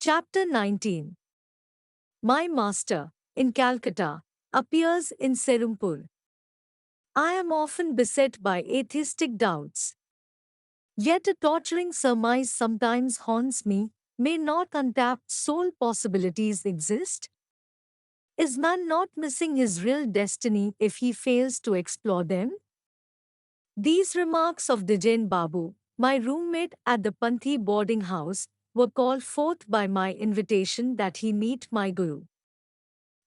Chapter 19. My Master, in Calcutta, appears in Serumpur. I am often beset by atheistic doubts. Yet a torturing surmise sometimes haunts me. May not untapped soul possibilities exist? Is man not missing his real destiny if he fails to explore them? These remarks of Dijen Babu, my roommate at the Panthi boarding house, were called forth by my invitation that he meet my Guru.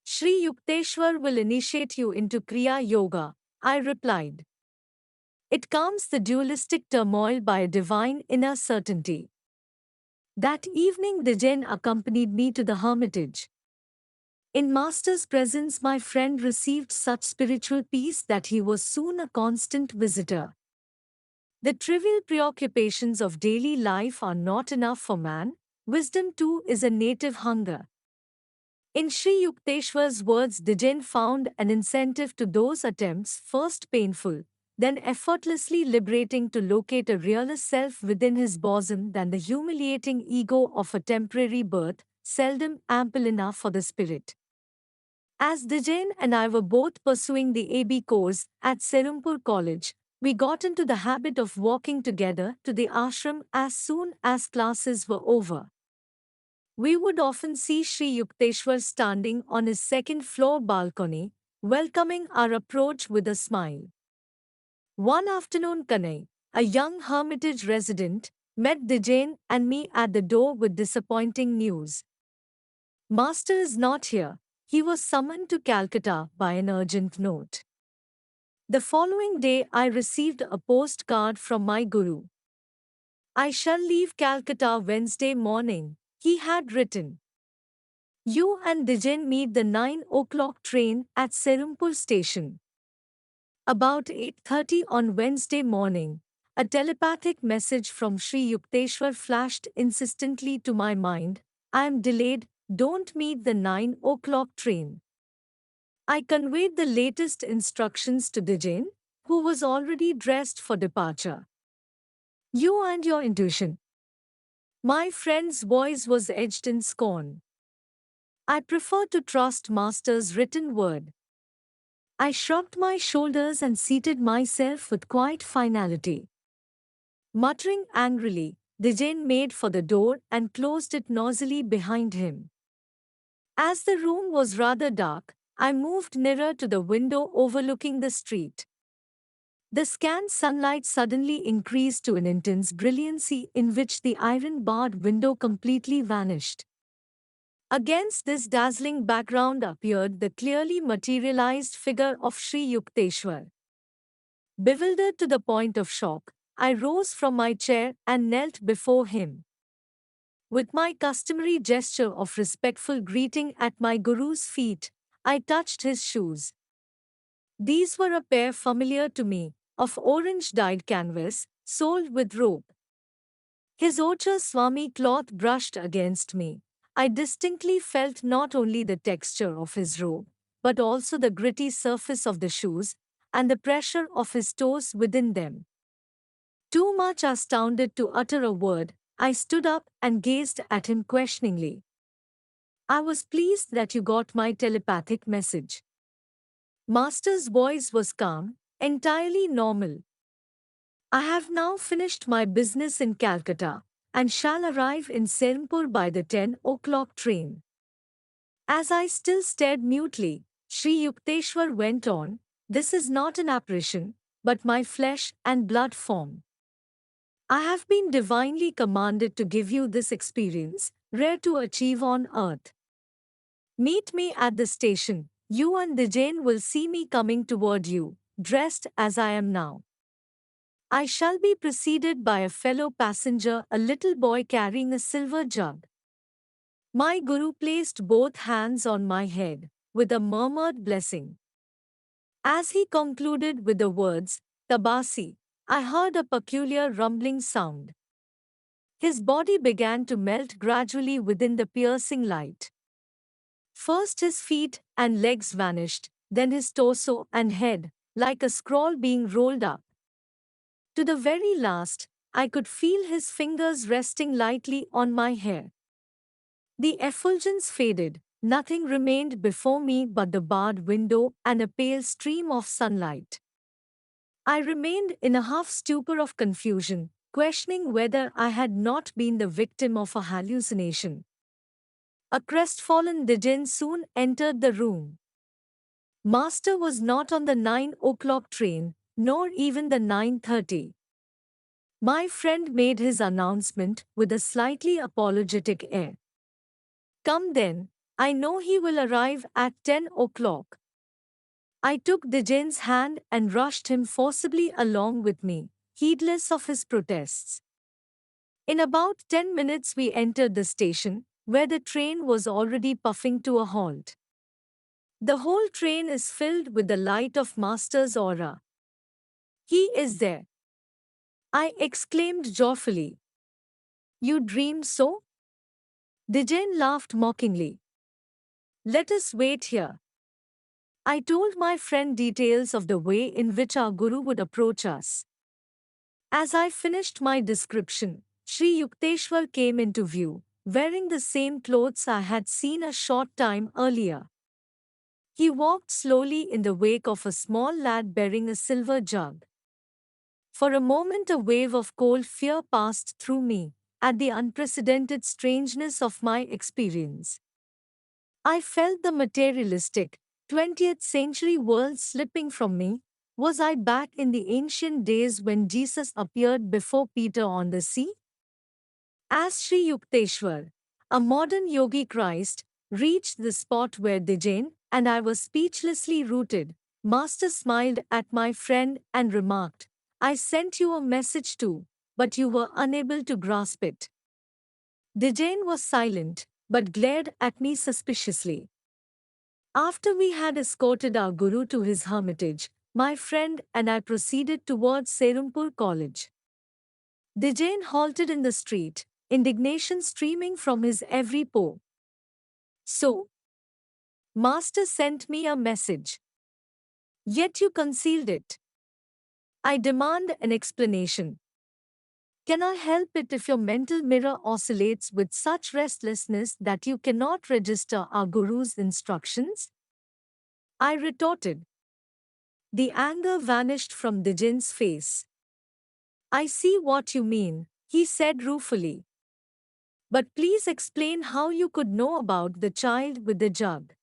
Sri Yukteswar will initiate you into Kriya Yoga, I replied. It calms the dualistic turmoil by a divine inner certainty. That evening, Dijen accompanied me to the hermitage. In Master's presence, my friend received such spiritual peace that he was soon a constant visitor. The trivial preoccupations of daily life are not enough for man, wisdom too is a native hunger. In Sri Yukteswar's words, Dijen found an incentive to those attempts, first painful, then effortlessly liberating, to locate a realer self within his bosom than the humiliating ego of a temporary birth, seldom ample enough for the spirit. As Dijen and I were both pursuing the AB course at Serumpur College, we got into the habit of walking together to the ashram as soon as classes were over. We would often see Sri Yukteswar standing on his second floor balcony, welcoming our approach with a smile. One afternoon, Kanai, a young hermitage resident, met Dijen and me at the door with disappointing news. Master is not here. He was summoned to Calcutta by an urgent note. The following day, I received a postcard from my Guru. I shall leave Calcutta Wednesday morning, he had written. You and Dijen meet the 9 o'clock train at Serumpur station. About 8:30 on Wednesday morning, a telepathic message from Sri Yukteswar flashed insistently to my mind. I am delayed, don't meet the 9 o'clock train. I conveyed the latest instructions to Dijen, who was already dressed for departure. You and your intuition. My friend's voice was edged in scorn. I prefer to trust Master's written word. I shrugged my shoulders and seated myself with quiet finality. Muttering angrily, Dijen made for the door and closed it noisily behind him. As the room was rather dark, I moved nearer to the window overlooking the street. The scant sunlight suddenly increased to an intense brilliancy in which the iron-barred window completely vanished. Against this dazzling background appeared the clearly materialized figure of Sri Yukteswar. Bewildered to the point of shock, I rose from my chair and knelt before him. With my customary gesture of respectful greeting at my Guru's feet, I touched his shoes. These were a pair familiar to me, of orange-dyed canvas, soled with rope. His Ocha Swami cloth brushed against me. I distinctly felt not only the texture of his robe, but also the gritty surface of the shoes, and the pressure of his toes within them. Too much astounded to utter a word, I stood up and gazed at him questioningly. I was pleased that you got my telepathic message. Master's voice was calm, entirely normal. I have now finished my business in Calcutta and shall arrive in Serampur by the 10 o'clock train. As I still stared mutely, Sri Yukteswar went on, this is not an apparition, but my flesh and blood form. I have been divinely commanded to give you this experience, rare to achieve on earth. Meet me at the station. You and Dijen will see me coming toward you, dressed as I am now. I shall be preceded by a fellow passenger, a little boy carrying a silver jug. My Guru placed both hands on my head, with a murmured blessing. As he concluded with the words, Tabasi, I heard a peculiar rumbling sound. His body began to melt gradually within the piercing light. First his feet and legs vanished, then his torso and head, like a scroll being rolled up. To the very last, I could feel his fingers resting lightly on my hair. The effulgence faded, nothing remained before me but the barred window and a pale stream of sunlight. I remained in a half stupor of confusion, questioning whether I had not been the victim of a hallucination. A crestfallen Dijin soon entered the room. Master was not on the 9 o'clock train, nor even the 9:30. My friend made his announcement with a slightly apologetic air. Come then, I know he will arrive at 10 o'clock. I took Dijin's hand and rushed him forcibly along with me, heedless of his protests. In about 10 minutes we entered the station, where the train was already puffing to a halt. The whole train is filled with the light of Master's aura. He is there, I exclaimed joyfully. You dreamed so? Dijin laughed mockingly. Let us wait here. I told my friend details of the way in which our Guru would approach us. As I finished my description, Sri Yukteswar came into view, wearing the same clothes I had seen a short time earlier. He walked slowly in the wake of a small lad bearing a silver jug. For a moment a wave of cold fear passed through me, at the unprecedented strangeness of my experience. I felt the materialistic, 20th century world slipping from me. Was I back in the ancient days when Jesus appeared before Peter on the sea? As Sri Yukteswar, a modern yogi Christ, reached the spot where Dijin and I were speechlessly rooted, Master smiled at my friend and remarked, I sent you a message too, but you were unable to grasp it. Dijin was silent, but glared at me suspiciously. After we had escorted our Guru to his hermitage, my friend and I proceeded towards Serumpur College. Dijin halted in the street, indignation streaming from his every pore. So, Master sent me a message. Yet you concealed it. I demand an explanation. Can I help it if your mental mirror oscillates with such restlessness that you cannot register our Guru's instructions? I retorted. The anger vanished from Dijin's face. I see what you mean, he said ruefully. But please explain how you could know about the child with the jug.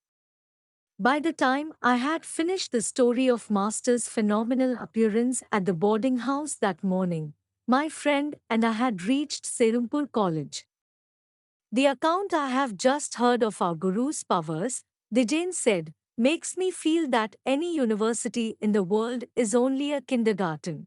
By the time I had finished the story of Master's phenomenal appearance at the boarding house that morning, my friend and I had reached Serumpur College. The account I have just heard of our Guru's powers, Dijin said, makes me feel that any university in the world is only a kindergarten.